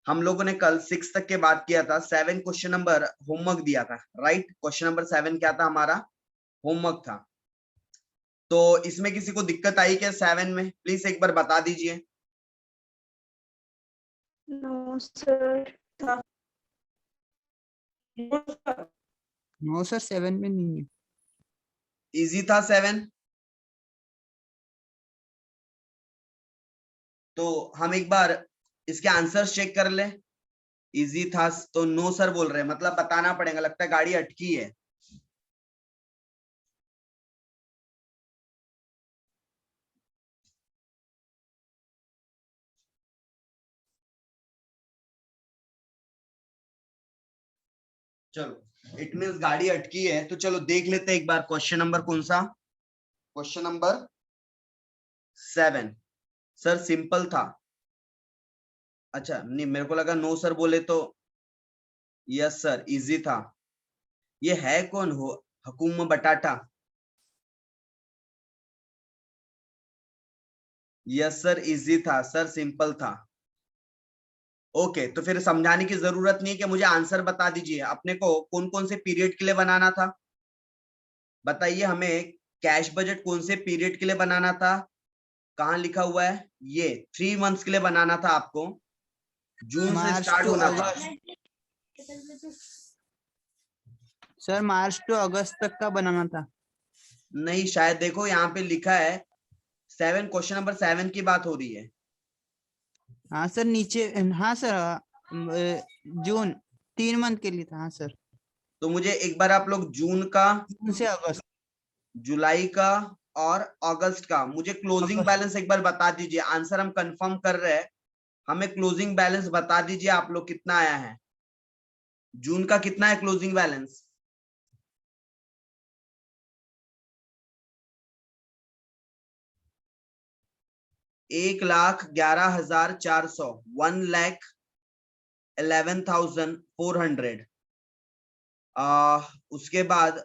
हम लोगों ने कल 6 तक के बात किया था। 7 क्वेश्चन नंबर होमवर्क दिया था, राइट। क्वेश्चन नंबर 7 क्या था हमारा? होमवर्क था। तो इसमें किसी को दिक्कत आई क्या 7 में? प्लीज एक बार बता दीजिए। No sir. नो सर 7 में नहीं है। इजी था 7? तो हम एक बार इसके आंसर्स चेक कर ले। इजी था तो नो सर बोल रहे हैं, मतलब बताना पड़ेगा। लगता है गाड़ी अटकी है। चलो, इट मीन्स गाड़ी अटकी है। तो चलो देख लेते हैं एक बार क्वेश्चन नंबर कौन सा। क्वेश्चन नंबर 7 सर सिंपल था। अच्छा नहीं, मेरे को लगा नो सर बोले तो। यस सर इजी था। ये है कौन हो? हकुम बटाटा। यस सर इजी था सर, सिंपल था। ओके, तो फिर समझाने की जरूरत नहीं है कि मुझे आंसर बता दीजिए। अपने को कौन कौन से पीरियड के लिए बनाना था बताइए हमें। कैश बजट कौन से पीरियड के लिए बनाना था? कहाँ लिखा हुआ है? ये 3 मंथ्स के लिए बनाना था आपको। जून से मार्च स्टार्ट टू होना था। सर मार्च टू अगस्त तक का बनाना था। नहीं, शायद देखो यहाँ पे लिखा है 7, क्वेश्चन नंबर 7 की बात हो रही है। हाँ सर नीचे, हाँ सर जून 3 मंथ के लिए था। हाँ सर। तो मुझे एक बार आप लोग जून का, जून से अगस्त। जुलाई का और अगस्त का मुझे क्लोजिंग बैलेंस एक बार बता दीजिए। आंसर हम कंफर्म कर रहे हैं, हमें क्लोजिंग बैलेंस बता दीजिए आप लोग कितना आया है। जून का कितना है क्लोजिंग बैलेंस? $1,11,400, 1,11,400। उसके बाद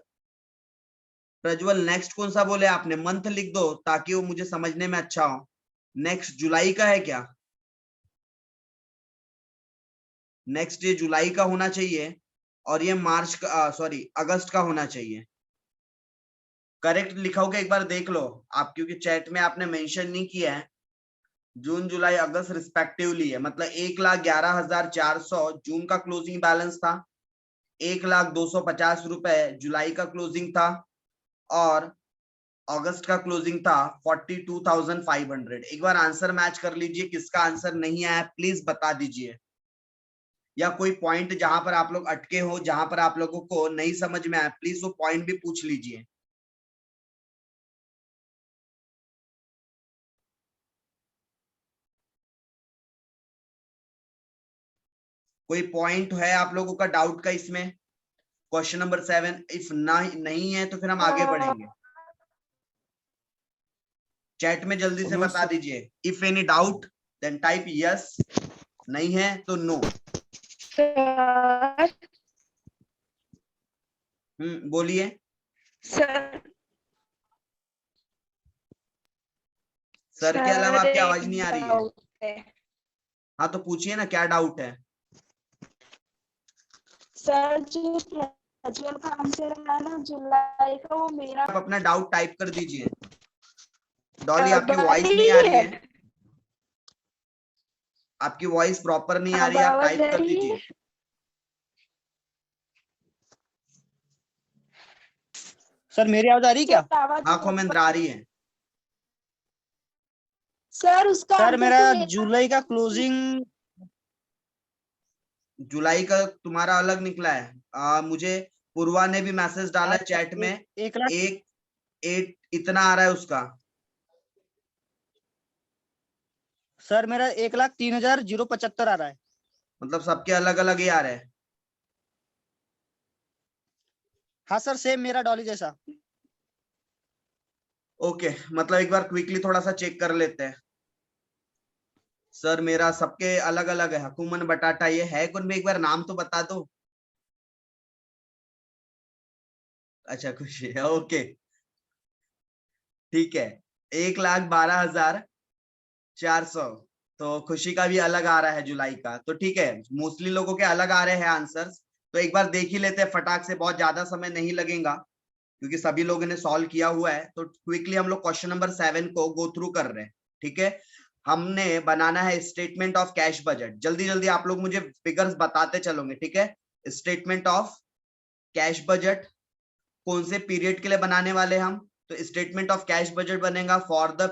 प्रज्वल नेक्स्ट कौन सा बोले आपने? मंथ लिख दो ताकि वो मुझे समझने में अच्छा हो। नेक्स्ट जुलाई का है क्या? नेक्स्ट ये जुलाई का होना चाहिए और ये मार्च का, सॉरी अगस्त का होना चाहिए। करेक्ट लिखा होगा एक बार देख लो आप, क्योंकि चैट में आपने मेंशन नहीं किया है। जून जुलाई अगस्त रिस्पेक्टिवली है, मतलब 1,11,400 जून का क्लोजिंग बैलेंस था। 1,02,50 रुपए जुलाई का क्लोजिंग था और अगस्त का क्लोजिंग था 42,500। एक बार आंसर मैच कर लीजिए। किसका आंसर नहीं आया प्लीज बता दीजिए, या कोई पॉइंट जहां पर आप लोग अटके हो, जहां पर आप लोगों को नहीं समझ में आया, प्लीज वो पॉइंट भी पूछ लीजिए। कोई पॉइंट है आप लोगों का डाउट का इसमें? क्वेश्चन नंबर 7 इफ ना नहीं है तो फिर हम आगे बढ़ेंगे। चैट में जल्दी से नो बता सर। दीजिए। If any doubt then type yes, नहीं है तो नो। सर। बोलिए। सर। सर के अलावा सर आपकी एक आवाज नहीं आ रही है। डाउट है। हाँ तो पूछिए ना, क्या डाउट है? सर जो प्रज्वल का आंसर है ना जुलाई का, वो मेरा आप अपना डाउट टाइप कर दीजिए। डॉली आपकी अब आ वॉइस नहीं रही आ रही है। है। आपकी वॉइस प्रॉपर नहीं आ अब रही है, आप आवाज टाइप आ कर रही है। दीजिए। सर मेरी आवाज आ रही क्या? सर आवाज आंखों में आ रही है। सर उसका सर आंसर मेरा तो मेरा जुलाई का क्लोजिंग। जुलाई का तुम्हारा अलग निकला है। मुझे पूर्वा ने भी मैसेज डाला है चैट में। 1,00,000। एक एट इतना आ रहा है उसका। सर मेरा 1,03,075 आ रहा है। मतलब सबके अलग अलग ही आ रहे हैं। हाँ सर सेम मेरा डॉली जैसा। ओके, मतलब एक बार क्विकली थोड़ा सा चेक कर लेते हैं। सर मेरा सबके अलग अलग है। हकुमन बटाटा ये है कौन में? एक बार नाम तो बता दो। अच्छा खुशी है, ओके ठीक है। 1,12,400 तो खुशी का भी अलग आ रहा है जुलाई का, तो ठीक है, मोस्टली लोगों के अलग आ रहे हैं आंसर्स। तो एक बार देख ही लेते हैं फटाक से, बहुत ज्यादा समय नहीं लगेगा क्योंकि सभी लोगों ने सॉल्व किया हुआ है। तो क्विकली हम लोग क्वेश्चन नंबर 7 को गो थ्रू कर रहे हैं, ठीक है। हमने बनाना है स्टेटमेंट ऑफ कैश बजट। जल्दी जल्दी आप लोग मुझे फिगर्स बताते चलोगे, ठीक है। स्टेटमेंट ऑफ कैश बजट कौन से पीरियड के लिए बनाने वाले हम? तो स्टेटमेंट ऑफ कैश बजट बनेगा फॉर द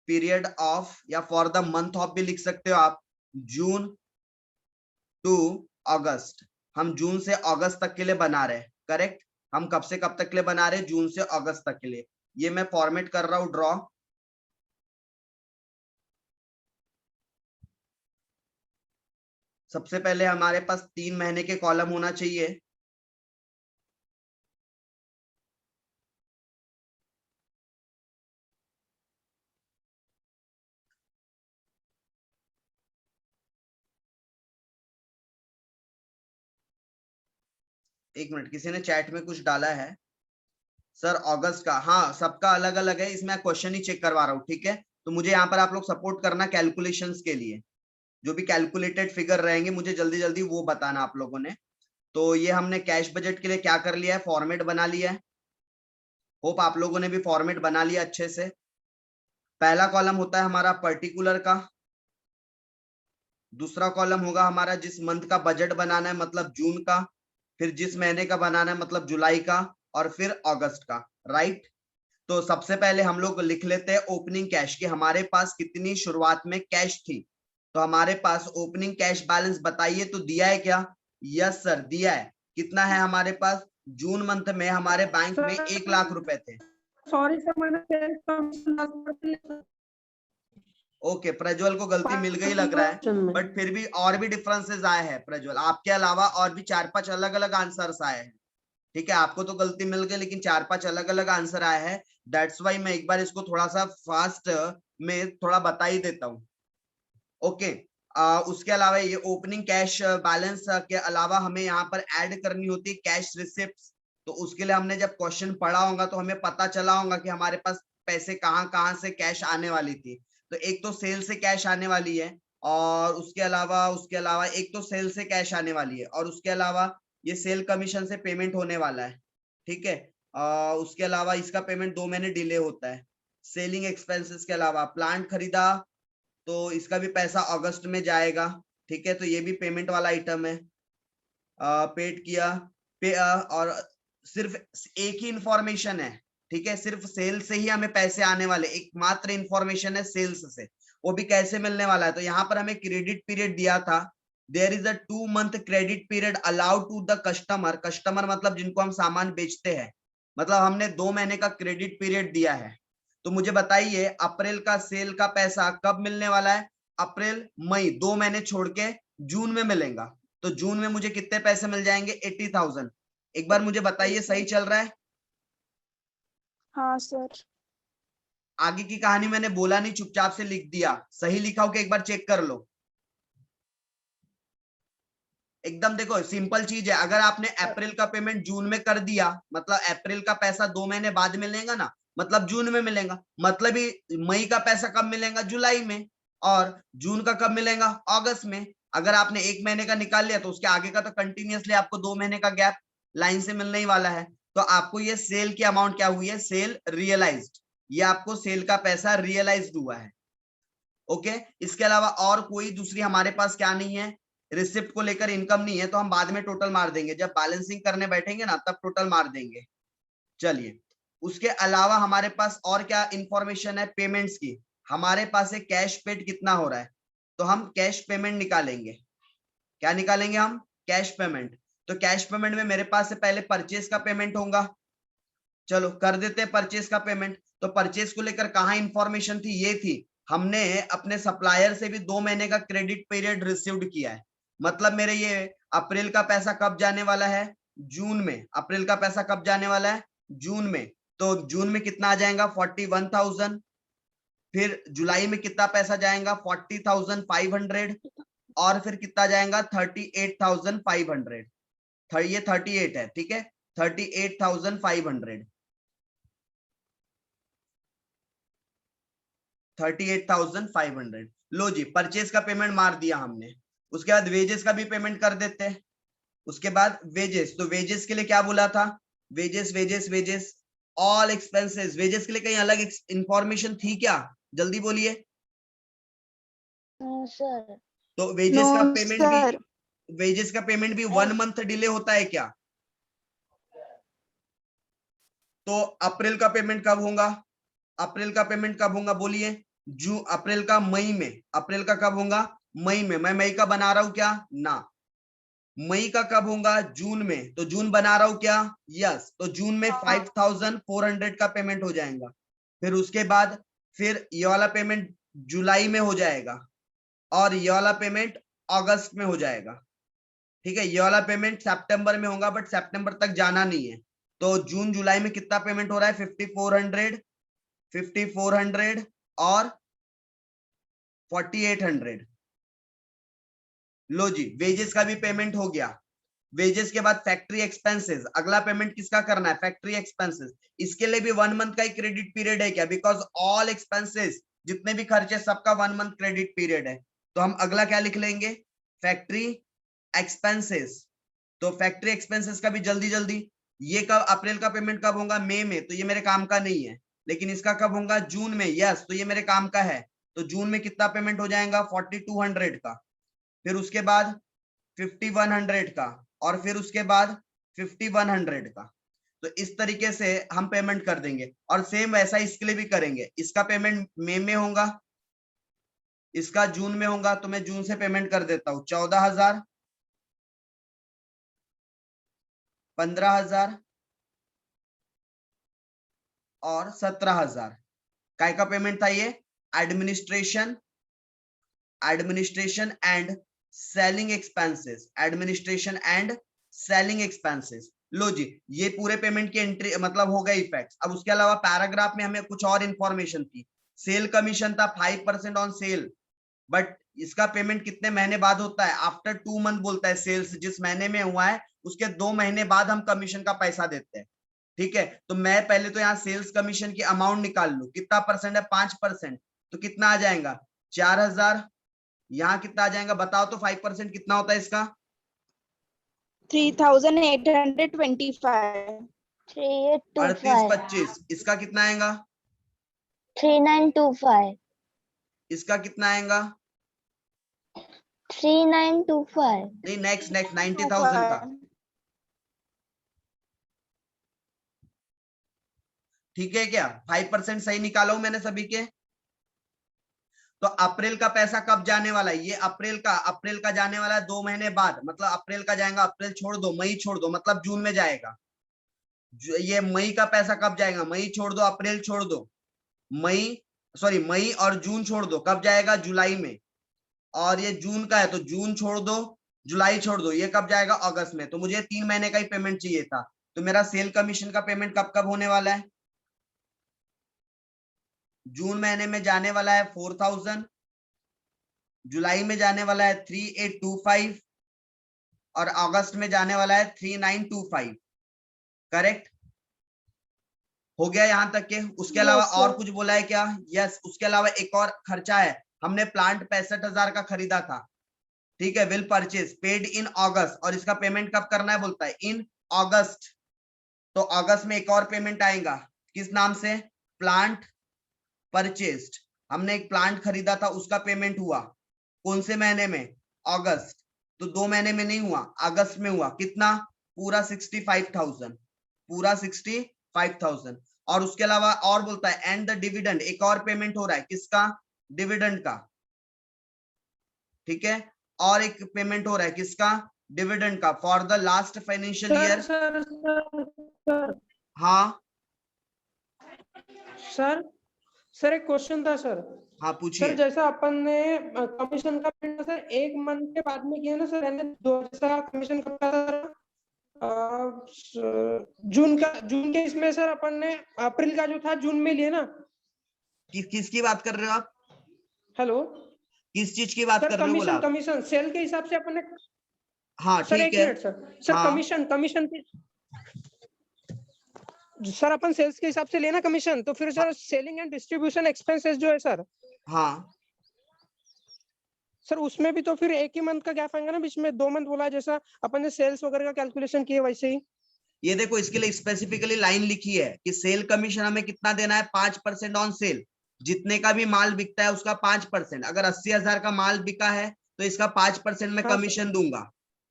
पीरियड ऑफ या फॉर द मंथ ऑफ भी लिख सकते हो आप, जून टू अगस्त। हम जून से अगस्त तक के लिए बना रहे हैं, करेक्ट। हम कब से कब तक के लिए बना रहे हैं? जून से अगस्त तक के लिए। ये मैं फॉर्मेट कर रहा हूं, ड्रॉ। सबसे पहले हमारे पास 3 महीने के कॉलम होना चाहिए। एक मिनट, किसी ने चैट में कुछ डाला है सर अगस्त का। हाँ, सबका अलग अलग है, इसमें क्वेश्चन ही चेक करवा रहा हूँ, ठीक है। तो मुझे यहाँ पर आप लोग सपोर्ट करना कैलकुलेशंस के लिए, जो भी कैलकुलेटेड फिगर रहेंगे मुझे जल्दी जल्दी वो बताना आप लोगों ने। तो ये हमने कैश बजट के लिए क्या कर लिया है, फॉर्मेट बना लिया है। होप आप लोगों ने भी फॉर्मेट बना लिया अच्छे से। पहला कॉलम होता है हमारा पर्टिकुलर का, दूसरा कॉलम होगा हमारा जिस मंथ का बजट बनाना है मतलब जून का, फिर जिस महीने का बनाना है मतलब जुलाई का, और फिर अगस्त का, राइट। तो सबसे पहले हम लोग लिख लेते हैं ओपनिंग कैश कि हमारे पास कितनी शुरुआत में कैश थी। तो हमारे पास ओपनिंग कैश बैलेंस बताइए, तो दिया है क्या? यस सर, दिया है। कितना है हमारे पास? जून मंथ में हमारे बैंक में 1 लाख रुपए थे। सॉरी सर, मैंने ओके, प्रज्वल को गलती मिल गई लग रहा है, बट फिर भी और भी डिफरेंसेस आए हैं प्रज्वल, आपके अलावा और भी 4-5 अलग अलग आंसर्स आए हैं, ठीक है। आपको तो गलती मिल गई लेकिन 4-5 अलग अलग आंसर आए हैं। दैट्स वाई मैं एक बार इसको थोड़ा सा फास्ट में थोड़ा बता ही देता हूँ। ओके, उसके अलावा ये ओपनिंग कैश बैलेंस के अलावा हमें यहाँ पर ऐड करनी होती है कैश रिसिप्ट। तो उसके लिए हमने जब क्वेश्चन पढ़ा होगा तो हमें पता चला होगा कि हमारे पास पैसे कहाँ कहाँ से कैश आने वाली थी। तो एक तो सेल से कैश आने वाली है, और उसके अलावा एक तो सेल से कैश आने वाली है, और उसके अलावा ये सेल कमीशन से पेमेंट होने वाला है, ठीक है। उसके अलावा इसका पेमेंट 2 महीने डिले होता है। सेलिंग एक्सपेंसेस के अलावा प्लांट खरीदा तो इसका भी पैसा अगस्त में जाएगा, ठीक है। तो ये भी पेमेंट वाला आइटम है। पेड किया और सिर्फ एक ही इंफॉर्मेशन है, ठीक है। सिर्फ सेल से ही हमें पैसे आने वाले, एकमात्र इंफॉर्मेशन है सेल्स से, वो भी कैसे मिलने वाला है। तो यहाँ पर हमें क्रेडिट पीरियड दिया था, there is a 2 month credit period allowed to the customer. Customer मतलब जिनको हम सामान बेचते हैं, मतलब हमने 2 महीने का क्रेडिट पीरियड दिया है। तो मुझे बताइए अप्रैल का सेल का पैसा कब मिलने वाला है? अप्रैल मई 2 महीने छोड़ के जून में मिलेगा। तो जून में मुझे कितने पैसे मिल जाएंगे? 80,000। एक बार मुझे बताइए सही चल रहा है? हाँ सर। आगे की कहानी मैंने बोला नहीं, चुपचाप से लिख दिया। सही लिखा हो कि एक बार चेक कर लो। एकदम देखो सिंपल चीज है, अगर आपने अप्रैल का पेमेंट जून में कर दिया मतलब अप्रैल का पैसा 2 महीने बाद मिलेगा ना, मतलब जून में मिलेगा। मतलब ही मई का पैसा कब मिलेगा? जुलाई में। और जून का कब मिलेगा? अगस्त में। अगर आपने 1 महीने का निकाल लिया तो उसके आगे का तो कंटिन्यूअसली आपको 2 महीने का गैप लाइन से मिलने ही वाला है। तो आपको ये सेल की अमाउंट क्या हुई है? Sale realised. ये आपको सेल का पैसा रियलाइज्ड हुआ है। ओके, इसके अलावा और कोई दूसरी हमारे पास क्या नहीं है? रिसिप्ट को लेकर इनकम नहीं है, तो हम बाद में टोटल मार देंगे, जब बैलेंसिंग करने बैठेंगे ना तब टोटल मार देंगे। चलिए, उसके अलावा हमारे पास और क्या इंफॉर्मेशन है पेमेंट्स की? हमारे पास है कैश पेड कितना हो रहा है, तो हम कैश पेमेंट निकालेंगे। क्या निकालेंगे हम? Cash payment. तो कैश पेमेंट में मेरे पास से पहले परचेज का पेमेंट होगा। चलो कर देते हैं परचेज का पेमेंट। तो परचेज को लेकर कहाँ इंफॉर्मेशन थी? ये थी, हमने अपने सप्लायर से भी 2 महीने का क्रेडिट पीरियड रिसीव्ड किया है। मतलब मेरे ये अप्रैल का पैसा कब जाने वाला है? जून में। अप्रैल का पैसा कब जाने वाला है? जून में। तो जून में कितना आ जाएगा? 41,000। फिर जुलाई में कितना पैसा जाएगा? 40,500। और फिर कितना जाएगा? 38,500। ये 38 है, ठीक है, 38,500। 38,500। लो जी, परचेज का पेमेंट मार दिया हमने। उसके बाद वेजेस का भी पेमेंट कर देते हैं। उसके बाद वेजेस, तो वेजेस के लिए क्या बोला था? Wages wages wages all expenses. Wages के लिए कहीं अलग इंफॉर्मेशन थी क्या? जल्दी बोलिए। सर तो वेजेस का No, पेमेंट sir. भी, वेजेस का पेमेंट भी 1 मंथ डिले होता है क्या? तो अप्रैल का पेमेंट कब होगा? अप्रैल का पेमेंट कब होगा बोलिए? अप्रैल का मई में। अप्रैल का कब होगा? मई में। मैं मई का बना रहा हूं क्या? ना। मई का कब होगा? जून में। तो जून बना रहा हूं क्या? यस। तो जून में 5,400 का पेमेंट हो जाएगा। फिर उसके बाद फिर ये वाला पेमेंट जुलाई में हो जाएगा और ये वाला पेमेंट अगस्त में हो जाएगा। ठीक है, ये वाला पेमेंट सितंबर में होगा, बट सितंबर तक जाना नहीं है। तो जून जुलाई में कितना पेमेंट हो रहा है? 5,400, 5,400 और 4,800। लो जी, वेजेस का भी पेमेंट हो गया। वेजेस के बाद फैक्ट्री एक्सपेंसेस, अगला पेमेंट किसका करना है? Factory expenses. इसके लिए भी 1 मंथ का ही क्रेडिट पीरियड है क्या? बिकॉज ऑल एक्सपेंसेस, जितने भी खर्चे, सबका 1 मंथ क्रेडिट पीरियड है। तो हम अगला क्या लिख लेंगे? Factory expenses. तो फैक्ट्री एक्सपेंसेस का भी जल्दी जल्दी, ये कब? अप्रैल का पेमेंट कब होगा? मई में। तो ये मेरे काम का नहीं है। लेकिन इसका कब होगा? जून में। यस, तो ये मेरे काम का है। तो जून में कितना पेमेंट हो जाएगा? 4,200 का। फिर उसके बाद 5,100 का, और फिर उसके बाद 5,100 का। तो इस तरीके से हम पेमेंट कर देंगे। और सेम वैसा इसके लिए भी करेंगे। इसका पेमेंट मई में होगा, इसका जून में होगा। तो मैं जून से पेमेंट कर देता हूं। 14,000, 15,000 और 17,000। काय का पेमेंट था ये? Administration, administration and selling expenses, administration and selling expenses. लो जी, ये पूरे पेमेंट की एंट्री मतलब हो गए इफेक्ट्स। अब उसके अलावा पैराग्राफ में हमें कुछ और इंफॉर्मेशन थी। सेल कमीशन था 5% ऑन सेल, बट इसका पेमेंट कितने महीने बाद होता है? आफ्टर 2 मंथ बोलता है। सेल्स जिस महीने में हुआ है उसके 2 महीने बाद हम कमीशन का पैसा देते हैं। ठीक है, तो मैं पहले तो यहाँ सेल्स कमीशन की अमाउंट निकाल लू। कितना परसेंट है? 5%। तो कितना आ जाएगा? 4,000। यहाँ कितना आ जाएगा बताओ तो? 5% कितना होता है इसका? 3,825। 38, 25। इसका कितना आएगा? 3,925। इसका कितना आएगा? 3,925। नहीं, नेक्स्ट 90,000 का। ठीक है क्या? 5% सही निकाला हूं मैंने सभी के। तो अप्रैल का पैसा कब जाने वाला है? ये अप्रैल का जाने वाला है 2 महीने बाद। मतलब अप्रैल का जाएगा, अप्रैल छोड़ दो, मई छोड़ दो, मतलब जून में जाएगा। ये मई का पैसा कब जाएगा? मई छोड़ दो, अप्रैल छोड़ दो, मई और जून छोड़ दो, कब जाएगा? जुलाई में। और ये जून का है तो जून छोड़ दो, जुलाई छोड़ दो, ये कब जाएगा? अगस्त में। तो मुझे 3 महीने का ही पेमेंट चाहिए था। तो मेरा सेल कमीशन का पेमेंट कब कब होने वाला है? जून महीने में जाने वाला है 4,000, जुलाई में जाने वाला है 3,825 और अगस्त में जाने वाला है 3,925। करेक्ट हो गया यहां तक के? उसके अलावा और कुछ बोला है क्या? यस, उसके अलावा एक और खर्चा है। हमने प्लांट 65,000 का खरीदा था। ठीक है, विल परचेज पेड इन अगस्त। और इसका पेमेंट कब करना है बोलता है? इन अगस्त। तो अगस्त में एक और पेमेंट आएगा, किस नाम से? Plant purchased. हमने एक प्लांट खरीदा था, उसका पेमेंट हुआ कौन से महीने में? अगस्त। तो 2 महीने में नहीं हुआ, अगस्त में हुआ। कितना? पूरा 65,000, पूरा 65,000। और उसके अलावा और बोलता है एंड द डिविडेंड, एक और पेमेंट हो रहा है, किसका? डिविडेंड का। ठीक है, और एक पेमेंट हो रहा है, किसका? डिविडेंड का, for the last financial year. Sir हाँ सर एक क्वेश्चन था सर। हाँ, सर पूछिए। जैसा अपन ने कमीशन का पेमेंट सर 1 मंथ के बाद में किया ना सर, यानी जैसा कमीशन कब का था? जून के इसमें सर अपन ने अप्रैल का जो था जून में लिया ना। किसकी बात कर रहे हो आप? हेलो किस चीज की बात सर, कर रहे हो बोला आप? कमीशन सेल के हिसाब से अपन ने। हाँ सर ठीक एक है। मिनट सर हाँ। कमीशन सर अपन सेल्स के हिसाब से लेना कमीशन, तो फिर sir selling and distribution expenses जो है सर, हाँ सर उसमें भी तो फिर एक ही मंथ का गैप आएगा ना, बीच में 2 मंथ बोला है, जैसा अपन ने सेल्स वगैरह का कैलकुलेशन किया वैसे ही। ये देखो, इसके लिए स्पेसिफिकली लाइन लिखी है कि सेल कमीशन हमें कितना देना है, 5% ऑन सेल। जितने का भी माल बिकता है उसका 5%। अगर 80,000 का माल बिका है तो इसका 5% में हाँ कमीशन दूंगा,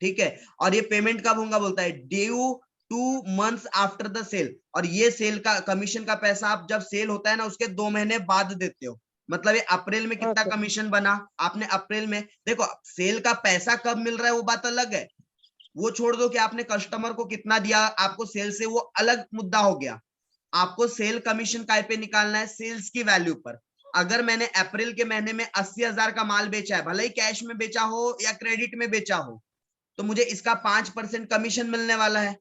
ठीक है। और ये पेमेंट कब होगा बोलता है, due 2 months after the sale. और ये सेल का कमीशन का पैसा आप जब सेल होता है ना उसके 2 महीने बाद देते हो। मतलब ये अप्रैल में हाँ कितना सर। कमीशन बना आपने, अप्रैल में देखो, सेल का पैसा कब मिल रहा है वो बात अलग है, वो छोड़ दो कि आपने कस्टमर को कितना दिया आपको सेल से, वो अलग मुद्दा हो गया। आपको सेल कमीशन काय पे निकालना है, सेल्स की वैल्यू पर। अगर मैंने अप्रैल के महीने में 80,000 का माल बेचा है, भले ही कैश में बेचा हो या क्रेडिट में बेचा हो, तो मुझे इसका 5% कमीशन मिलने वाला है।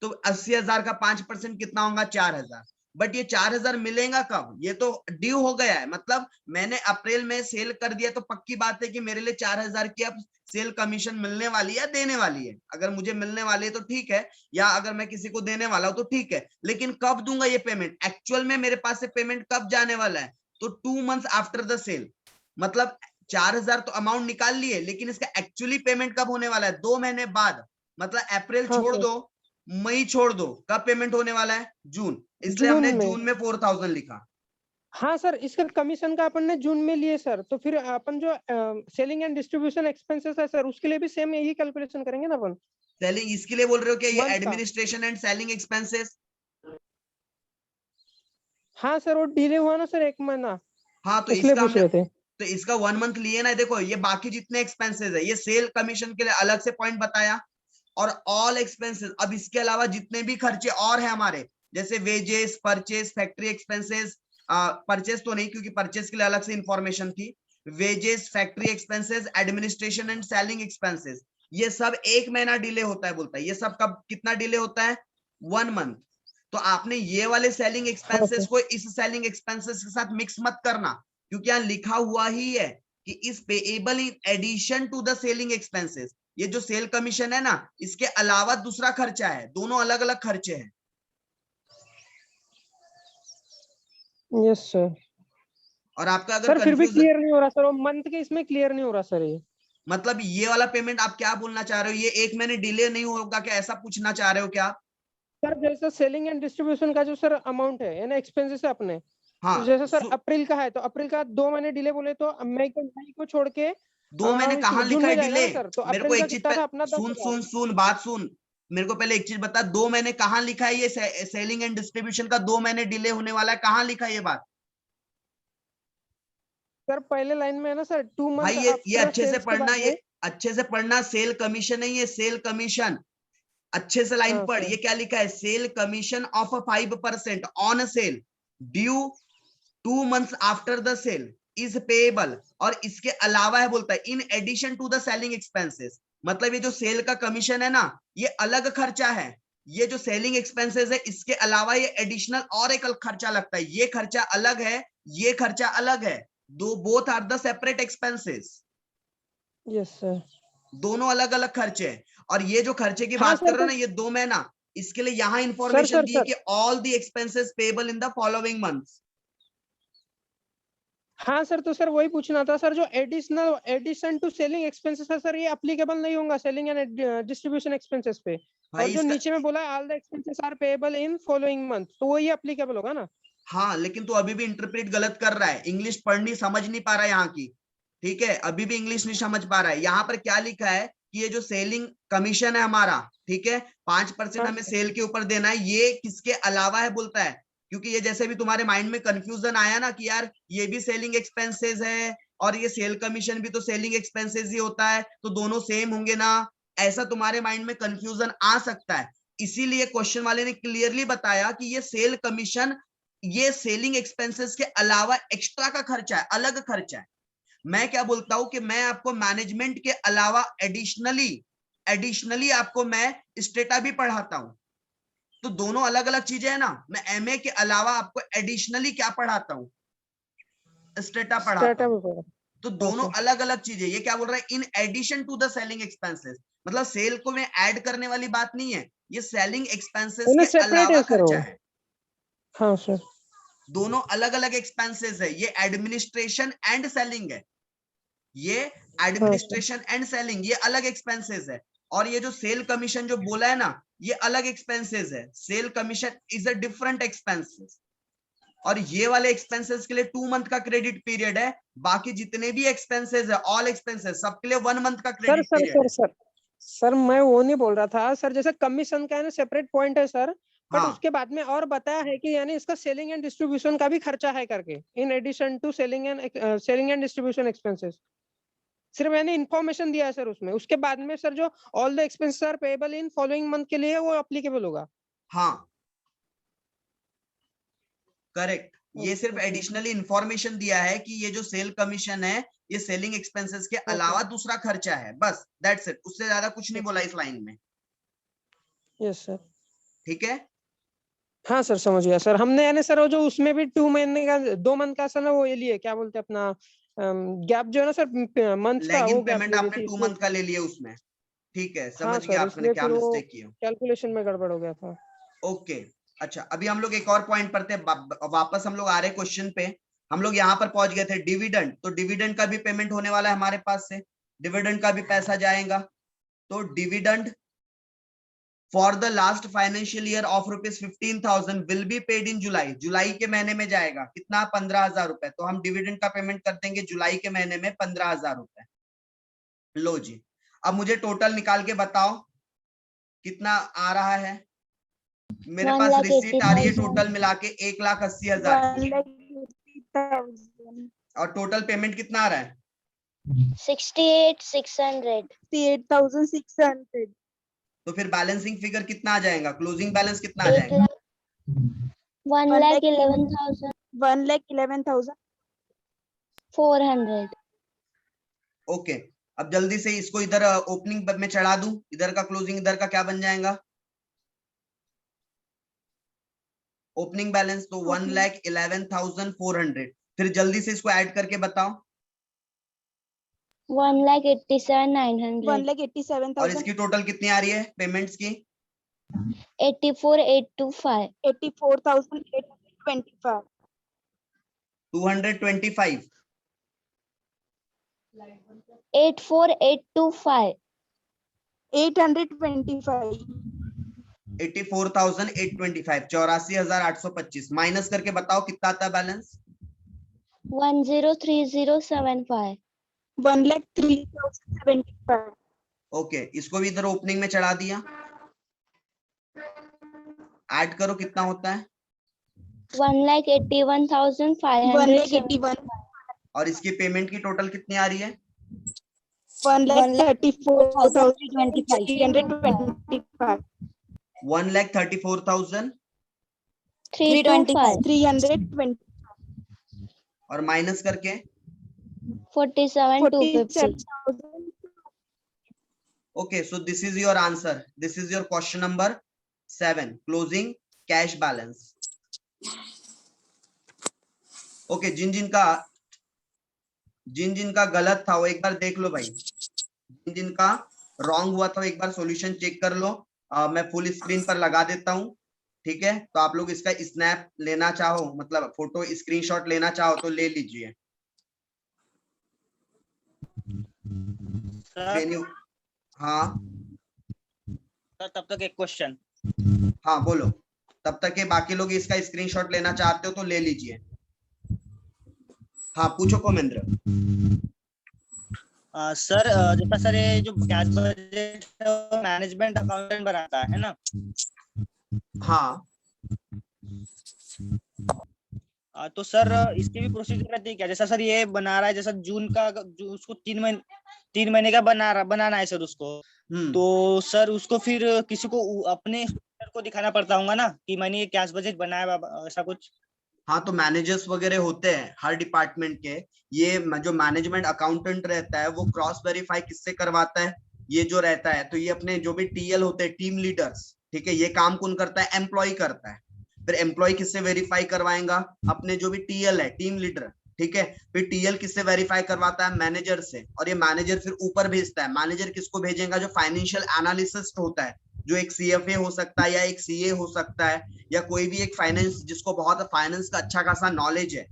तो 80,000 का 5% कितना होगा, 4,000। बट ये 4,000 मिलेगा कब, ये तो ड्यू हो गया है। मतलब मैंने अप्रैल में सेल कर दिया तो पक्की बात है कि मेरे लिए 4,000 की अब सेल कमीशन मिलने वाली है, देने वाली है। अगर मुझे मिलने वाली है तो ठीक है, या अगर मैं किसी को देने वाला हूं तो ठीक है। लेकिन कब दूंगा ये पेमेंट, एक्चुअल में मेरे पास से पेमेंट कब जाने वाला है, तो 2 मंथ्स आफ्टर द सेल। मतलब 4,000 तो अमाउंट निकाल लिए, लेकिन इसका एक्चुअली पेमेंट कब होने वाला है, 2 महीने बाद। मतलब अप्रैल हाँ छोड़ सर। दो, मई छोड़ दो, कब पेमेंट होने वाला है, जून। इसलिए जून हमने में। जून में 4,000 लिखा। हाँ सर, इसका कमीशन का अपन ने जून में लिए सर, तो फिर अपन जो सेलिंग एंड डिस्ट्रीब्यूशन एक्सपेंसेस है सर, उसके लिए भी सेम यही कैलकुलेशन करेंगे ना अपन, सेलिंग इसके लिए बोल रहे हो क्या, ये मंथ का। Administration and selling expenses? हाँ सर, वो डिले हुआ ना सर 1 महीना, हाँ तो इसलिए इसका पूछ हमने, रहे थे। तो इसका 1 मंथ लिए ना। देखो ये बाकी जितने एक्सपेंसेस है, ये सेल कमीशन के लिए अलग से पॉइंट बताया, और ऑल एक्सपेंसेस। अब इसके अलावा जितने भी खर्चे और है हमारे, जैसे wages, purchase, factory expenses, purchase तो नहीं क्योंकि परचेस के लिए अलग से इंफॉर्मेशन थी। Wages, factory expenses, administration and selling expenses, ये सब 1 महीना डिले होता है बोलता है। ये सब कब कितना डिले होता है, 1 मंथ। तो आपने ये वाले सेलिंग हाँ एक्सपेंसेस सर। को इस सेलिंग एक्सपेंसेस के साथ मिक्स मत करना, क्योंकि यहाँ लिखा हुआ ही है कि is payable in addition to the selling expenses. ये जो सेल कमीशन है ना, इसके अलावा दूसरा खर्चा है, दोनों अलग अलग खर्चे हैं। Yes sir. और आपका अगर सर फिर भी कंफ्यूजन, क्लियर नहीं हो रहा सर, वो मंथ के इसमें क्लियर नहीं हो रहा सर ये। मतलब ये वाला पेमेंट आप क्या बोलना चाह रहे हो, ये 1 महीने डिले नहीं होगा क्या, ऐसा पूछना चाह रहे हो क्या आप? सर जैसे सेलिंग एंड डिस्ट्रीब्यूशन का जो सर अमाउंट है यानी एक्सपेंसेस है अपने, तो हाँ जैसे सर अप्रैल का है तो अप्रैल का 2 महीने डिले बोले तो मई को छोड़ के 2 महीने कहाँ जून लिखा है में जाएगा डिले? ना सर, तो मेरे को अप्रैल का एक चीज कितना पे था अपना सुन 10,000। सुन सुन बात सुन, मेरे को पहले एक चीज बता, 2 महीने कहाँ लिखा है, ये सेलिंग एंड डिस्ट्रीब्यूशन का 2 महीने डिले होने वाला है, कहाँ लिखा है ये बात? सर पहले लाइन में है ना सर, 2 भाई मंथ ये आफ्टर अच्छे से सेल्स के पढ़ना, बाद ये में। अच्छे से पढ़ना, सेल कमीशन नहीं, ये सेल कमीशन। अच्छे से लाइन हाँ पढ़, सर। ये क्या लिखा है, sale commission of 5% on sale due 2 months after the sale is payable. और इसके अलावा है बोलता है in addition to the selling expenses. मतलब ये जो सेल का कमीशन है ना, ये अलग खर्चा है। ये जो सेलिंग एक्सपेंसेस है इसके अलावा ये एडिशनल और एक खर्चा लगता है, ये खर्चा अलग है, ये खर्चा अलग है। दो both are the separate expenses, yes sir. दोनों अलग अलग खर्चे हैं। और ये जो खर्चे की हाँ बात कर सर रहे हो तो ना, ये 2 महीना, इसके लिए यहां सर इंफॉर्मेशन सर दी है सर कि all the expenses payable in the following months. हाँ सर, तो सर वही पूछना था सर, जो एडिशन टू सेलिंग एक्सपेंसेस है सर, ये अप्लीकेबल नहीं होगा सेलिंग एंड डिस्ट्रीब्यूशन एक्सपेंसेस पे। और भाई जो इसका, नीचे में बोला है all the expenses are payable in following month, तो वो ये अप्लीकेबल होगा ना। हाँ लेकिन तू अभी भी इंटरप्रेट गलत कर रहा है, इंग्लिश पढ़नी समझ नहीं पा रहा है यहाँ की, ठीक है, अभी भी इंग्लिश नहीं समझ पा रहा है। यहाँ पर क्या लिखा है कि ये जो सेलिंग कमीशन है हमारा, ठीक है, 5% हाँ हमें सर। सेल के ऊपर देना है, ये किसके अलावा है बोलता है। क्योंकि ये जैसे भी तुम्हारे माइंड में कंफ्यूजन आया ना कि यार ये भी सेलिंग एक्सपेंसेस है और ये सेल कमीशन भी तो सेलिंग एक्सपेंसेस ही होता है, तो दोनों सेम होंगे ना, ऐसा तुम्हारे माइंड में कंफ्यूजन आ सकता है। इसीलिए क्वेश्चन वाले ने क्लियरली बताया कि ये सेल कमीशन, ये सेलिंग एक्सपेंसेस के अलावा एक्स्ट्रा का खर्चा है, अलग खर्चा है। मैं क्या बोलता हूं कि मैं आपको मैनेजमेंट के अलावा एडिशनली एडिशनली आपको मैं स्टेटा भी पढ़ाता हूं, तो दोनों अलग अलग चीजें हैं ना। मैं एमए के अलावा आपको एडिशनली क्या पढ़ाता हूं, स्टेटा पढ़ाता स्टार्टअप हूं। में पड़ा। तो हाँ दोनों सर। अलग अलग चीजें, ये क्या बोल रहा है, in addition to the selling expenses, मतलब सेल को मैं ऐड करने वाली बात नहीं है, ये सेलिंग एक्सपेंसेस के सेपरेट अलावा है सर वो। खर्चा है। हाँ सर। दोनों अलग अलग एक्सपेंसेस है, ये एडमिनिस्ट्रेशन एंड सेलिंग है, ये एडमिनिस्ट्रेशन एंड सेलिंग, ये अलग एक्सपेंसेस है। और ये जो सेल कमीशन जो बोला है ना, ये अलग एक्सपेंसेस है। Sale commission is a different expenses, और ये वाले एक्सपेंसेस के लिए 2 मंथ का क्रेडिट पीरियड है। बाकी जितने भी एक्सपेंसेस है, ऑल एक्सपेंसेस, सबके लिए 1 मंथ का sir credit sir period sir है। सर सर मैं वो नहीं बोल रहा था सर, जैसे कमीशन का है ना सेपरेट पॉइंट है सर, बट हाँ उसके बाद में और बताया है कि यानी इसका सेलिंग एंड डिस्ट्रीब्यूशन का भी खर्चा है करके, in addition to selling and distribution expenses. सिर्फ मैंने इन्फॉर्मेशन दिया है सर उसमें, उसके बाद में सर जो all the expenses are payable in following month के लिए वो एप्लीकेबल होगा। हाँ करेक्ट, ये सिर्फ Okay. एडिशनली इंफॉर्मेशन दिया है कि ये जो सेल कमीशन है ये सेलिंग एक्सपेंसेस के अलावा दूसरा खर्चा है, बस दैट्स इट, उससे ज्यादा कुछ नहीं बोला इस लाइन में। Yes sir. ठीक है, हाँ सर समझ गया सर। हमने यानी सर वो जो उसमें भी 2 महीने का 2 मंथ का सर ना वो ये लिए क्या बोलते हैं अपना गैप जो है ना सर मंथ का, लेगिंग वो गैप पेमेंट ले ली आपने थी 2 इसमें। मंथ का ले लिया उसमें। ठीक है, हाँ समझ गया सर, आपने इसलिए क्या फिर वो मिस्टेक की हो। कैलकुलेशन में गड़बड़ हो गया था। ओके अच्छा, अभी हम लोग एक और पॉइंट पढ़ते हैं, वापस हम लोग आ रहे क्वेश्चन पे। हम लोग यहाँ पर पहुंच गए थे डिविडेंड, तो डिविडेंड का भी पेमेंट होने वाला है हमारे पास से, डिविडेंड का भी पैसा जाएगा। तो dividend for the last financial year of ₹15,000 will be paid in July, जुलाई के महीने में जाएगा कितना, 15,000 रुपए। तो हम डिविडेंड का पेमेंट कर देंगे जुलाई के महीने में 15,000 रुपए। लो जी, अब मुझे टोटल निकाल के बताओ कितना आ रहा है। मेरे पास रिसीट आ रही है टोटल मिला के 1,80,000 की, 1,80,000, और टोटल पेमेंट कितना आ रहा है, 68,600. 68,600, तो फिर बैलेंसिंग फिगर कितना आ जाएगा, क्लोजिंग बैलेंस कितना आ एक जाएगा, लाख 1,11,400, 1,11,400. ओके। अब जल्दी से इसको इधर ओपनिंग में चढ़ा दूं, इधर का क्लोजिंग इधर का क्या बन जाएगा, ओपनिंग बैलेंस तो 1,11,400। फिर जल्दी से इसको ऐड करके बताओ, 1,87,900. 1,87,000, और इसकी टोटल कितनी आ रही है पेमेंट्स की, 84,825. 84,825, 225, 84,825. 825, 84,825, 84,825 माइनस करके बताओ कितना आता है बैलेंस, 10,30,75. 1,03,075, ओके। इसको भी इधर ओपनिंग में चढ़ा दिया, ऐड करो कितना होता है, 1,81,500. 1,81, और इसकी पेमेंट की टोटल कितनी आ रही है, 1,34,325, 1,34,000, 325. 320, और माइनस करके 47,250. 47,000, okay, so this is your answer, this is your question number 7, closing cash balance. okay, जिन जिनका गलत था वो एक बार देख लो भाई, जिनका रॉन्ग हुआ था वो एक बार सॉल्यूशन चेक कर लो। मैं फुल स्क्रीन पर लगा देता हूं, ठीक है। तो आप लोग इसका स्नैप लेना चाहो, मतलब फोटो स्क्रीनशॉट लेना चाहो तो ले लीजिए। हाँ सर तब तक एक क्वेश्चन, हाँ बोलो, तब तक के बाकी लोग इसका स्क्रीनशॉट लेना चाहते हो तो ले लीजिए। हाँ पूछो कोमेंद्र। सर जैसा सर ये जो कैश बजट है मैनेजमेंट अकाउंटेंट बनाता है ना, हाँ तो सर इसकी भी प्रोसीजर रहती है क्या, जैसा सर ये बना रहा है, जैसा जून का जो उसको 3 महीने का बनाना है सर उसको, तो सर उसको फिर किसी को अपने को दिखाना पड़ता होगा ना कि मैंने ये कैश बजट बनाया, ऐसा कुछ। हाँ तो मैनेजर्स वगैरह होते हैं हर डिपार्टमेंट के, ये जो मैनेजमेंट अकाउंटेंट रहता है वो क्रॉस वेरीफाई किससे करवाता है, ये जो रहता है, तो ये अपने जो भी टीएल होते हैं, टीम लीडर्स, ठीक है, ये काम कौन करता है, एम्प्लॉय करता है। फिर एम्प्लॉय किससे वेरीफाई करवाएगा, अपने जो भी टीएल है, टीम लीडर, ठीक है। फिर टीएल किससे वेरीफाई करवाता है, मैनेजर से, और ये मैनेजर फिर ऊपर भेजता है। मैनेजर किसको भेजेगा, जो फाइनेंशियल एनालिसिस्ट होता है जो एक CFA हो सकता है या एक CA हो सकता है या कोई भी एक फाइनेंस जिसको बहुत फाइनेंस का अच्छा खासा नॉलेज है,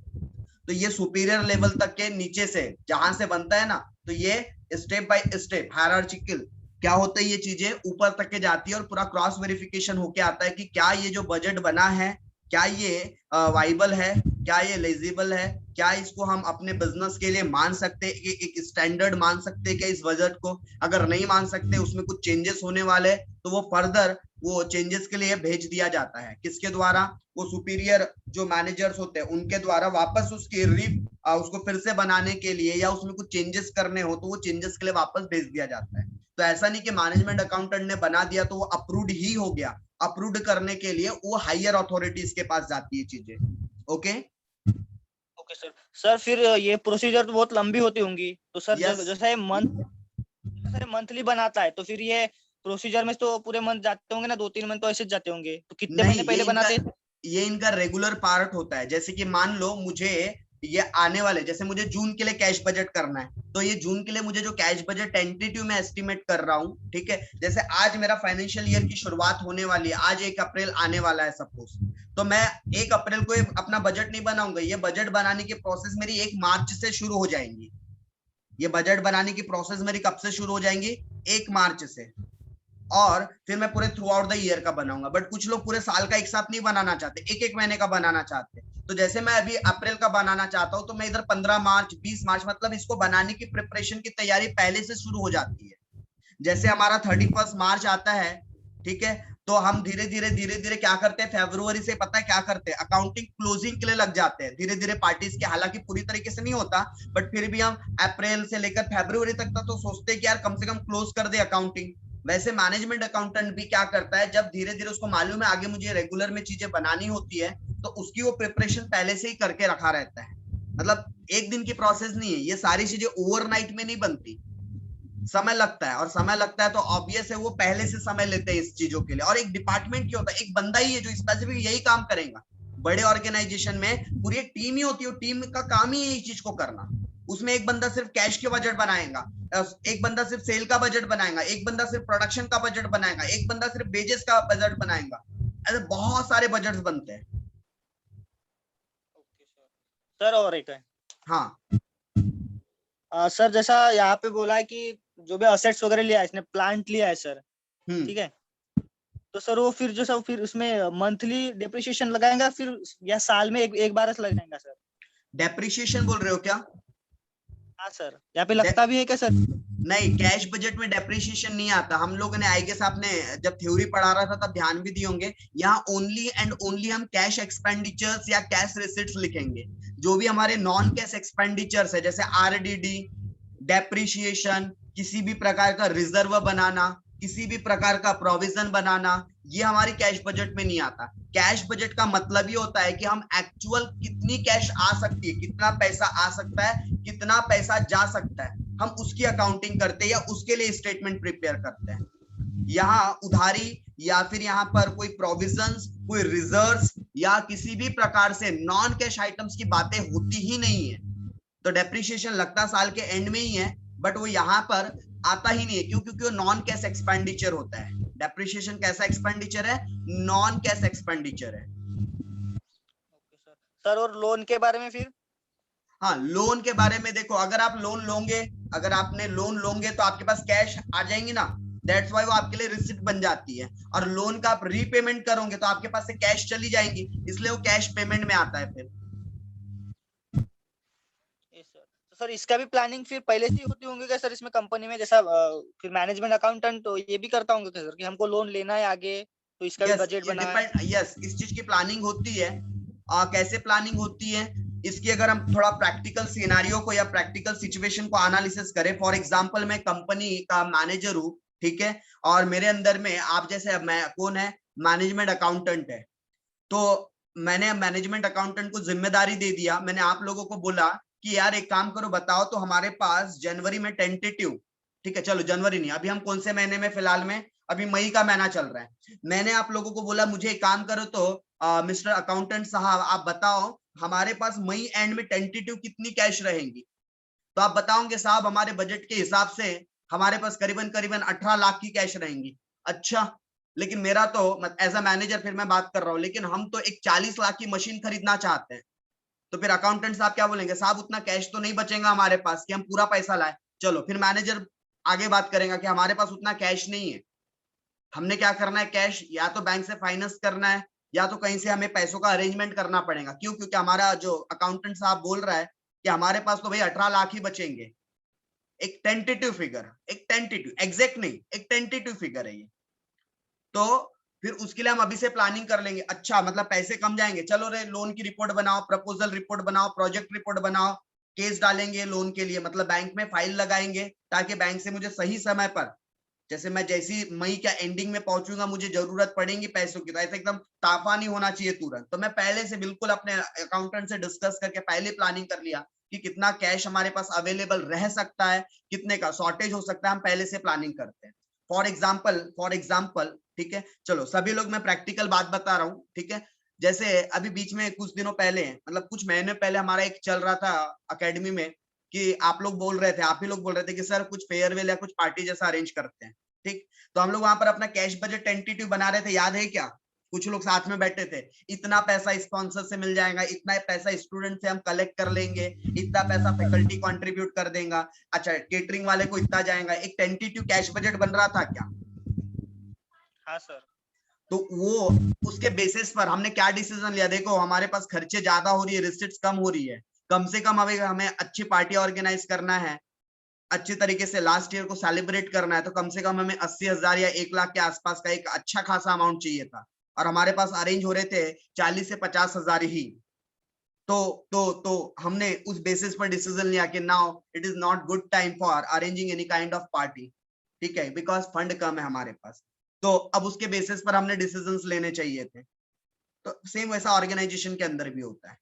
तो ये सुपीरियर लेवल तक के नीचे से जहां से बनता है ना, तो ये स्टेप बाय स्टेप हायरार्चिकल क्या होता है, ये चीजें ऊपर तक के जाती है और पूरा क्रॉस वेरिफिकेशन होके आता है कि क्या ये जो बजट बना है क्या ये वाइबल है, क्या ये लेजिबल है, क्या इसको हम अपने बिजनेस के लिए मान सकते हैं, एक स्टैंडर्ड मान सकते हैं क्या इस बजट को। अगर नहीं मान सकते, उसमें कुछ चेंजेस होने वाले, तो वो फर्दर वो चेंजेस के लिए भेज दिया जाता है किसके द्वारा, वो सुपीरियर जो मैनेजर्स होते हैं उनके द्वारा वापस उसकी उसको फिर से बनाने के लिए या उसमें कुछ चेंजेस करने हो तो वो चेंजेस के लिए वापस भेज दिया जाता है। तो ऐसा नहीं कि मैनेजमेंट अकाउंटेंट ने बना दिया तो वो अप्रूव्ड ही हो गया, अप्रूव्ड करने के लिए वो हायर अथॉरिटीज के पास जाती है चीजें। Okay okay sir. सर फिर ये प्रोसीजर तो बहुत लंबी होती होंगी, तो सर Yes. जैसे मंथली बनाता है तो फिर ये प्रोसीजर में तो पूरे मंथ जाते होंगे ना, 2-3 मंथ तो ऐसे जाते होंगे, तो कितने महीने पहले बनाते हैं? ये इनका रेगुलर पार्ट होता है। जैसे कि मान लो मुझे ये आने वाले, जैसे मुझे जून के लिए कैश बजट करना है, तो ये जून के लिए मुझे जो कैश बजट टेंटेटिव में एस्टिमेट कर रहा हूँ, ठीक है, जैसे आज मेरा फाइनेंशियल ईयर की शुरुआत होने वाली है, आज 1 अप्रैल आने वाला है सपोज, तो मैं 1 अप्रैल को अपना बजट नहीं बनाऊंगा, ये बजट बनाने की प्रोसेस मेरी 1 मार्च से शुरू हो जाएंगी। ये बजट बनाने की प्रोसेस मेरी कब से शुरू हो जाएंगी? 1 मार्च से, और फिर मैं पूरे थ्रू आउट द ईयर का बनाऊंगा। बट कुछ लोग पूरे साल का एक साथ नहीं बनाना चाहते, एक एक महीने का बनाना चाहते, तो जैसे मैं अभी अप्रैल का बनाना चाहता हूं तो मैं इधर 15 मार्च 20 मार्च मतलब इसको बनाने की प्रिपरेशन की तैयारी पहले से शुरू हो जाती है। जैसे हमारा 31 मार्च आता है, ठीक है, तो हम धीरे धीरे क्या करते हैं, फरवरी से पता है क्या करते हैं, अकाउंटिंग क्लोजिंग के लिए लग जाते हैं धीरे धीरे पार्टीज के, हालांकि पूरी तरीके से नहीं होता बट फिर भी हम अप्रैल से लेकर फरवरी तक तो सोचते हैं कि यार कम से कम क्लोज कर दे अकाउंटिंग। वैसे मैनेजमेंट अकाउंटेंट भी क्या करता है, जब धीरे धीरे उसको मालूम है आगे मुझे रेगुलर में चीजें बनानी होती है, तो उसकी वो प्रिपरेशन पहले से ही करके रखा रहता है। मतलब एक दिन की प्रोसेस नहीं है, ये सारी चीजें ओवरनाइट में नहीं बनती, समय लगता है, और समय लगता है तो ऑब्वियस है वो पहले से समय लेते हैं इस चीजों के लिए। और एक डिपार्टमेंट क्या होता है, एक बंदा ही है जो स्पेसिफिक यही काम करेगा। बड़े ऑर्गेनाइजेशन में पूरी एक टीम ही होती है, टीम का काम ही है इस चीज को करना। उसमें एक बंदा सिर्फ कैश के बजट बनाएगा, एक बंदा सिर्फ सेल का बजट बनाएगा, एक बंदा सिर्फ प्रोडक्शन का बजट बनाएगा, एक बंदा सिर्फ वेजेस का बजट बनाएगा, ऐसे बहुत सारे बजट्स बनते हैं। सर और एक है, हाँ सर जैसा यहाँ पे बोला है कि जो भी असेट्स वगैरह लिया है इसने, प्लांट लिया है सर, ठीक है, तो सर वो फिर जो सब फिर उसमें मंथली डेप्रिसिएशन लगाएगा फिर, या साल में एक बार से लगाएगा सर? डेप्रिसिएशन बोल रहे हो क्या? हाँ सर, यहाँ पे लगता भी है क्या सर? नहीं, कैश बजट में डेप्रिसिएशन नहीं आता। हम लोगों ने आई गेस आपने जब थ्योरी पढ़ा रहा था तब ध्यान भी दिए होंगे, यहाँ ओनली एंड ओनली हम कैश एक्सपेंडिचर्स या कैश रिसिट्स लिखेंगे। जो भी हमारे नॉन कैश एक्सपेंडिचर्स है, जैसे आरडीडी, डेप्रिसिएशन, किसी भी प्रकार का रिजर्व बनाना, किसी भी प्रकार का प्रोविजन बनाना, ये हमारी कैश बजट में नहीं आता। कैश बजट का मतलब ये होता है कि हम एक्चुअल कितनी कैश आ सकती है, कितना पैसा आ सकता है, कितना पैसा जा सकता है, हम उसकी अकाउंटिंग करते हैं या उसके लिए स्टेटमेंट प्रिपेयर करते हैं। यहाँ उधारी या फिर यहाँ पर कोई प्रोविजंस, कोई रिजर्व्स या किसी भी प्रकार से नॉन कैश आइटम्स की बातें होती ही नहीं है। तो डेप्रिसिएशन लगता साल के एंड में ही है, बट वो यहाँ पर आता ही नहीं है। क्यों? क्योंकि वो नॉन कैश एक्सपेंडिचर होता है। डेप्रिसिएशन कैसा एक्सपेंडिचर है? नॉन कैश एक्सपेंडिचर है। सर और लोन के बारे में फिर? हाँ, लोन के बारे में देखो, अगर आप लोन लोगे, अगर आपने लोन लोगे तो आपके पास कैश आ जाएंगी ना, दैट्स वाई वो आपके लिए रिसिप्ट बन जाती है। और लोन का आप रीपेमेंट करोगे तो आपके पास से कैश चली जाएंगी, इसलिए वो कैश पेमेंट में आता है। फिर सर इसका भी प्लानिंग फिर पहले से ही होती होंगी क्या सर इसमें कंपनी में, जैसा फिर मैनेजमेंट अकाउंटेंट तो ये भी करता होंगे क्या सर कि हमको लोन लेना है आगे, तो इसका भी बजट बनाना है? यस, इस चीज की प्लानिंग होती है। कैसे प्लानिंग होती है इसकी, अगर हम थोड़ा प्रैक्टिकल सिनेरियो को या प्रैक्टिकल सिचुएशन को एनालिसिस करें, फॉर एग्जांपल मैं कंपनी का मैनेजर हूँ, ठीक है, और मेरे अंदर में आप जैसे, मैं कौन है, मैनेजमेंट अकाउंटेंट है, तो मैंने मैनेजमेंट अकाउंटेंट को जिम्मेदारी दे दिया। मैंने आप लोगों को बोला कि यार एक काम करो, बताओ तो हमारे पास जनवरी में टेंटेटिव, ठीक है, चलो जनवरी नहीं, अभी हम कौन से महीने में, फिलहाल में अभी मई का महीना चल रहा है। मैंने आप लोगों को बोला मुझे एक काम करो तो मिस्टर अकाउंटेंट साहब आप बताओ हमारे पास मई एंड में टेंटेटिव कितनी कैश रहेंगी। तो आप बताओगे साहब हमारे बजट के हिसाब से हमारे पास करीबन 18 लाख की कैश रहेंगी। अच्छा, लेकिन मेरा तो एज अ मैनेजर फिर मैं बात कर रहा हूँ, लेकिन हम तो एक 40 लाख की मशीन खरीदना चाहते हैं, तो फिर अकाउंटेंट साहब क्या बोलेंगे, साहब उतना कैश तो नहीं बचेगा हमारे पास कि हम पूरा पैसा लाए। चलो फिर मैनेजर आगे बात करेगा कि हमारे पास उतना कैश नहीं है, हमने क्या करना है, कैश या तो बैंक से फाइनेंस करना है या तो कहीं से हमें पैसों का अरेंजमेंट करना पड़ेगा। क्यों? क्योंकि हमारा जो अकाउंटेंट साहब बोल रहा है कि हमारे पास तो भाई 18 लाख ही बचेंगे। एक टेंटेटिव फिगर, एक टेंटेटिव, एग्जैक्ट नहीं, एक टेंटेटिव फिगर है ये। तो फिर उसके लिए हम अभी से प्लानिंग कर लेंगे। अच्छा मतलब पैसे कम जाएंगे, चलो रे लोन की रिपोर्ट बनाओ, प्रपोजल रिपोर्ट बनाओ, प्रोजेक्ट रिपोर्ट बनाओ, केस डालेंगे लोन के लिए, मतलब बैंक में फाइल लगाएंगे ताकि बैंक से मुझे सही समय पर, जैसे मैं जैसी मई का एंडिंग में पहुंचूंगा मुझे जरूरत पड़ेगी पैसों की, तो ऐसे एकदम ताफा नहीं होना चाहिए तुरंत। तो मैं पहले से बिल्कुल अपने अकाउंटेंट से डिस्कस करके पहले प्लानिंग कर लिया कि कितना कैश हमारे पास अवेलेबल रह सकता है, कितने का शॉर्टेज हो सकता है, हम पहले से प्लानिंग करते हैं। फॉर एग्जाम्पल, ठीक है, चलो सभी लोग, मैं प्रैक्टिकल बात बता रहा हूँ, ठीक है। जैसे अभी बीच में कुछ दिनों पहले, मतलब कुछ महीने पहले हमारा एक चल रहा था अकेडमी में कि आप लोग बोल रहे थे, आप ही लोग बोल रहे थे कि सर कुछ फेयरवेल या कुछ पार्टी जैसा अरेंज करते हैं, ठीक। तो हम लोग वहां पर अपना कैश बजट टेंटेटिव बना रहे थे, याद है क्या? कुछ लोग साथ में बैठे थे, इतना पैसा स्पॉन्सर से मिल जाएगा, इतना पैसा स्टूडेंट से हम कलेक्ट कर लेंगे, इतना पैसा फैकल्टी कंट्रीब्यूट कर देगा, अच्छा केटरिंग वाले को इतना जाएगा। एक टेंटेटिव कैश बजट बन रहा था क्या? हाँ सर। तो वो उसके बेसिस पर हमने क्या डिसीजन लिया, देखो हमारे पास खर्चे ज्यादा हो रही है, रिसिट्स कम हो रही है, कम से कम हमें अच्छी पार्टी ऑर्गेनाइज करना है, अच्छी तरीके से लास्ट ईयर को सेलिब्रेट करना है, तो कम से कम हमें 80,000 या 1 लाख के आसपास का एक अच्छा खासा अमाउंट चाहिए था, और हमारे पास अरेंज हो रहे थे 40 से 50,000 ही। तो हमने उस बेसिस पर डिसीजन लिया कि now it is not good time for arranging any kind of party, ठीक है, बिकॉज फंड कम है हमारे पास। तो अब उसके बेसिस पर हमने डिसीजंस लेने चाहिए थे। तो सेम वैसा ऑर्गेनाइजेशन के अंदर भी होता है।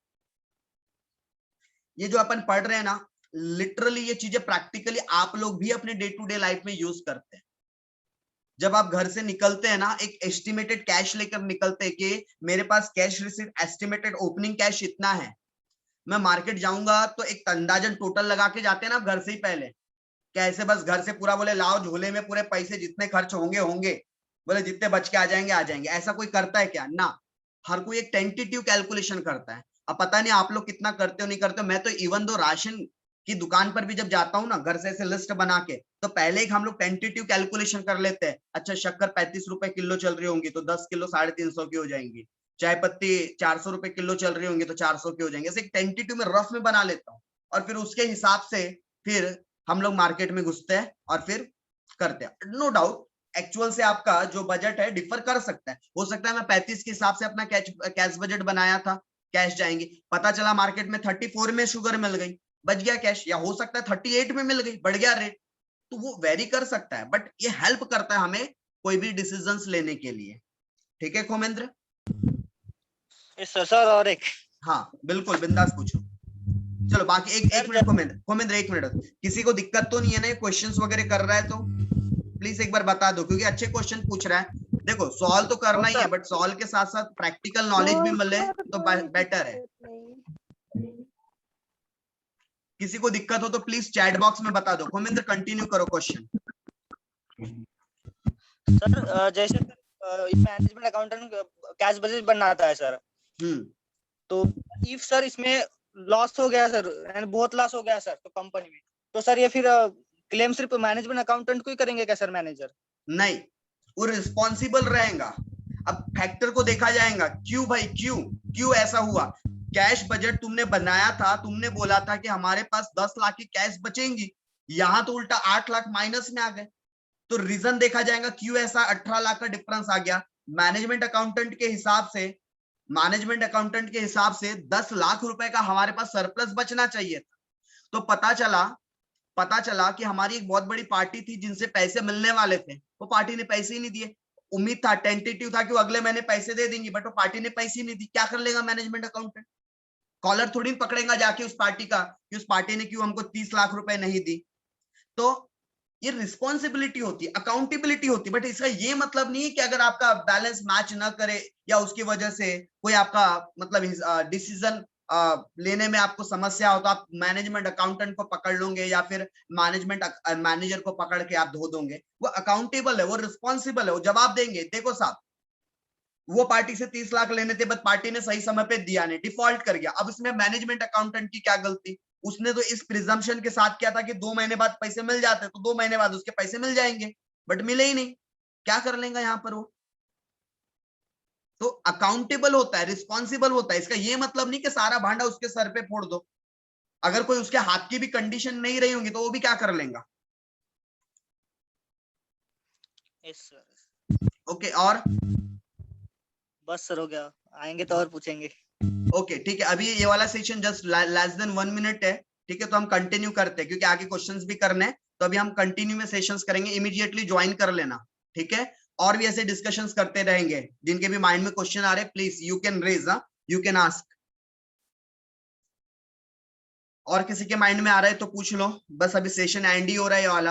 ये जो अपन पढ़ रहे हैं ना, लिटरली ये चीजें प्रैक्टिकली आप लोग भी अपने डे टू डे लाइफ में यूज करते हैं। जब आप घर से निकलते हैं ना, एक एस्टिमेटेड कैश लेकर निकलते हैं कि मेरे पास cash receipt estimated opening cash इतना है, मैं मार्केट जाऊंगा तो एक अंदाजन टोटल लगा के जाते हैं ना घर से ही पहले, क्या ऐसे बस घर से पूरा बोले लाओ झोले में पूरे पैसे जितने खर्च होंगे बोले जितने बच के आ जाएंगे, ऐसा कोई करता है क्या? ना, हर कोई एक टेंटेटिव कैलकुलेशन करता है। अब पता नहीं आप लोग कितना करते हो नहीं करते हो, मैं तो इवन दो राशन की दुकान पर भी जब जाता हूँ ना घर से ऐसे लिस्ट बना के, तो पहले ही हम लोग टेंटेटिव कैलकुलेशन कर लेते हैं। अच्छा शक्कर 35 रुपए किलो चल रही होंगी तो 10 किलो 350 की हो जाएंगी, चाय पत्ती 400 रुपए किलो चल रही होंगी तो 400 की हो जाएंगे, ऐसे एक टेंटेटिव में रफ में बना लेता हूँ, और फिर उसके हिसाब से फिर हम लोग मार्केट में घुसते हैं और फिर करते हैं। नो डाउट एक्चुअल से आपका जो बजट है डिफर कर सकता है, हो सकता है मैं 35 के हिसाब से अपना कैश बजट बनाया था, कैश जाएंगे, पता चला मार्केट में 34 में शुगर मिल गई, बच गया कैश, या हो सकता है 38 में मिल गई, बढ़ गया रेट, तो वो वेरी कर सकता है, बट ये हेल्प करता है हमें कोई भी डिसीजंस लेने के लिए। ठीक है खोमेंद्र? सर और एक, हाँ बिल्कुल बिंदास पूछो। चलो बाकी एक मिनट खोमेंद्र एक मिनट, किसी को दिक्कत तो नहीं है ना क्वेश्चंस वगैरह कर रहा है तो प्लीज एक बार बता दो, क्योंकि अच्छे क्वेश्चन पूछ रहा है। देखो सॉल्व तो करना ही है, बट सॉल्व के साथ साथ प्रैक्टिकल नॉलेज भी मिले तो बेटर है। किसी को दिक्कत हो तो प्लीज चैट बॉक्स में बता दो। खोमेंद्र कंटिन्यू करो क्वेश्चन। सर जैसे मैनेजमेंट अकाउंटेंट कैश बजट बनाता है सर, तो इफ सर इसमें लॉस हो गया सर, बहुत लॉस हो गया सर तो कंपनी में, तो सर ये फिर क्लेम सिर्फ मैनेजमेंट अकाउंटेंट को ही करेंगे क्या सर? मैनेजर नहीं, वो रिस्पॉन्सिबल रहेगा। अब फैक्टर को देखा जाएगा, क्यों भाई क्यों ऐसा हुआ? कैश बजट तुमने बनाया था, तुमने बोला था कि हमारे पास 10 लाख की कैश बचेंगी, यहां तो उल्टा 8 लाख माइनस में आ गए, तो रीजन देखा जाएगा क्यों ऐसा 18 लाख का डिफरेंस आ गया। मैनेजमेंट अकाउंटेंट के हिसाब से 10 लाख रुपए का हमारे पास सरप्लस बचना चाहिए था। तो पता चला कि हमारी एक बहुत बड़ी पार्टी थी जिनसे पैसे मिलने वाले थे, वो पार्टी ने पैसे ही नहीं दिए। उम्मीद था, टेंटेटिव था कि वो अगले महीने पैसे दे देंगी, बट वो पार्टी ने पैसे ही नहीं दी। क्या कर लेगा मैनेजमेंट अकाउंटेंट? कॉलर थोड़ी पकड़ेगा जाके उस पार्टी का कि उस पार्टी ने क्यों हमको 30 लाख रुपए नहीं दी। तो ये रिस्पॉन्सिबिलिटी होती है, अकाउंटेबिलिटी होती है, बट इसका ये मतलब नहीं है कि अगर आपका बैलेंस मैच ना करे या उसकी वजह से कोई आपका मतलब डिसीजन लेने में आपको समस्या हो तो आप मैनेजमेंट अकाउंटेंट को पकड़ लोगे या फिर मैनेजमेंट मैनेजर को पकड़ के आप धो दोगे। वो अकाउंटेबल है, वो रिस्पॉन्सिबल है, वो जवाब देंगे। देखो साहब, वो पार्टी से 30 लाख लेने थे, बट पार्टी ने सही समय पे दिया नहीं, डिफॉल्ट कर गया। अब इसमें मैनेजमेंट अकाउंटेंट की क्या गलती? उसने तो इस प्रिजम्पशन के साथ किया था कि 2 महीने बाद पैसे मिल जाते, तो 2 महीने बाद उसके पैसे मिल जाएंगे, बट मिले ही नहीं। क्या कर लेगा यहाँ पर वो? तो अकाउंटेबल होता है, रिस्पॉन्सिबल होता है। इसका ये मतलब नहीं कि सारा भांडा उसके सर पे फोड़ दो। अगर कोई उसके हाथ की भी कंडीशन नहीं रही होंगी तो वो भी क्या कर लेगा। Yes sir. ओके, और बस सर हो गया, आएंगे तो और पूछेंगे। ओके ठीक है, अभी ये वाला session just less than 1 minute है, ठीक है। तो हम कंटिन्यू करते हैं क्योंकि आगे क्वेश्चंस भी करने हैं, तो अभी हम कंटिन्यू में सेशंस करेंगे। इमीडिएटली ज्वाइन कर लेना, ठीक है। और भी ऐसे डिस्कशंस करते रहेंगे। जिनके भी माइंड में क्वेश्चन आ रहे हैं, please you can raise, you can ask. और किसी के माइंड में आ रहा है तो पूछ लो। बस अभी सेशन एंड ही हो रहा है ये वाला।